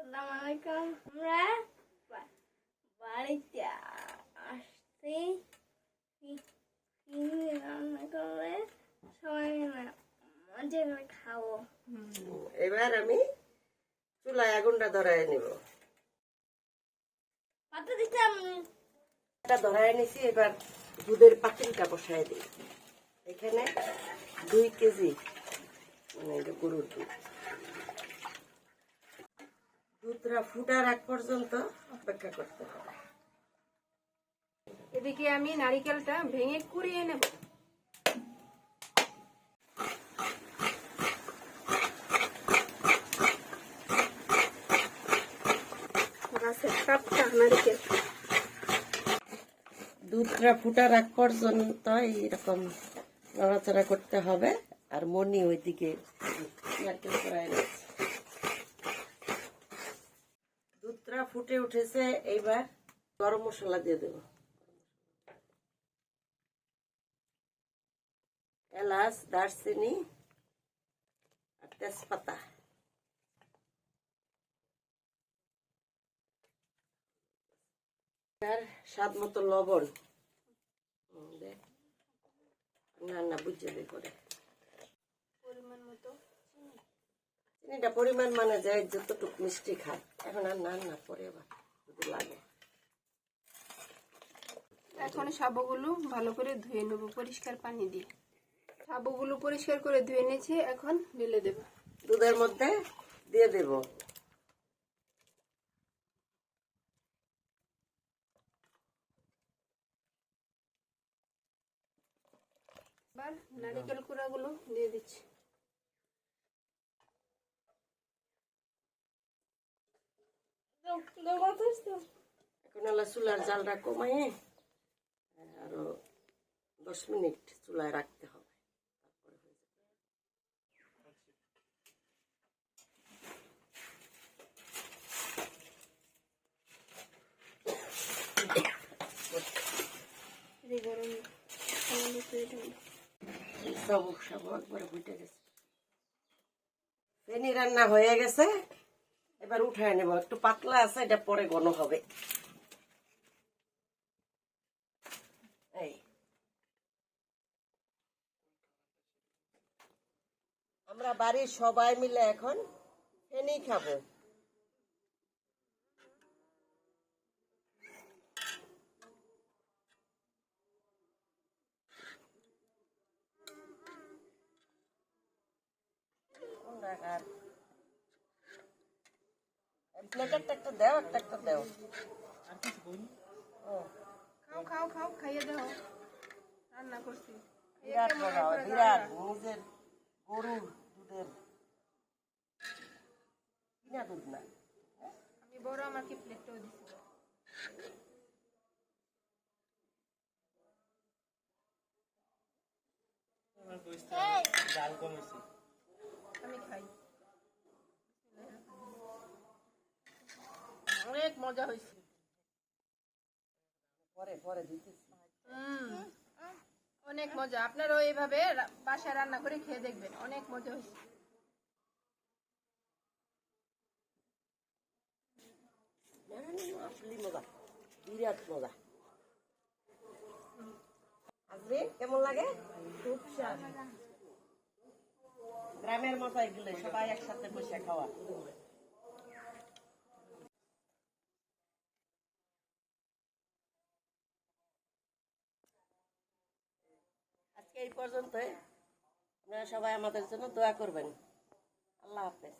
আসসালামু আলাইকুম। আমরা বাড়িতে আসছি রান্না করে সবাই মিলে মজা করে খাবো। এবার আমি চুলায় আগুনটা ধরায় নিব। পাতা দিতাম এটা ধরায় নিছি। এবার দুধের পাতিলটা বসায় দিই। এখানে 2 কেজি মানে গরুর দুধ। দুধটা ফুটার আগ পর্যন্ত অপেক্ষা করতে হবে। এদিকে আমি নারিকেলটা ভেঙে কুড়িয়ে নেব। গাছের টাটকা নারিকেল। দুধটা ফুটার আগ পর্যন্ত এইরকম নড়াচড়া করতে হবে। আর মনি ওইদিকে নারকেল করাই নিচ্ছে। দুধটা ফুটে উঠেছে। এইবার গরম মশলা দিয়ে দেব। এলাচ, দারচিনি আর তেজপাতা। আর স্বাদ মতো লবণ। না বুঝে দিয়ে করে পরিমাণ মতো চিনিটা পরিমাণ মানে যায় যতটুকু মিষ্টি খায়। এখন আর না পরে আবার যদি লাগে। এখন সাবুগুলো ভালো করে ধুয়ে নেব পরিষ্কার পানি দিয়ে। সাবুগুলো পরিষ্কার করে ধুয়ে নিয়েছি, এখন ঢেলে দেব। দুধের মধ্যে দিয়ে দেব। এবার নারিকেল কুড়াগুলো দিয়ে দিচ্ছি। এখন হলো চুলার জালটা কমাইয়ে আরো 10 মিনিট চুলায় রাখতে হবে। ফেনি রান্না হয়ে গেছে। এবার উঠায় নেব। একটু পাতলা আছে, এটা পরে ঘন হবে। এই আমরা বাড়ির সবাই মিলে এখন ফেনি খাবো। একটা দেও, একটা দেও। খাও খাও খাইয়ে দাও। রান্না করছি বিরাট মজা হয়, বিরাট। নিজের গরুর দুধের কিনা দুধ না। আমি বড় আমাকে প্লেটটাও দিচ্ছি। আমি খাই। অনেক মজা হয়েছে। পরে দিতেছি। অনেক মজা। আপনারাও এইভাবে বাসায় রান্না করে খেয়ে দেখবেন, অনেক মজা হয়েছে। আসলে মজা, বিরাট মজা। আজকে কেমন লাগে? খুব স্বাদ। গ্রামের মতো এগুলো সবাই একসাথে বসে খাওয়া। আজকে এই পর্যন্তই। আপনারা সবাই আমাদের জন্য দোয়া করবেন। আল্লাহ হাফেজ।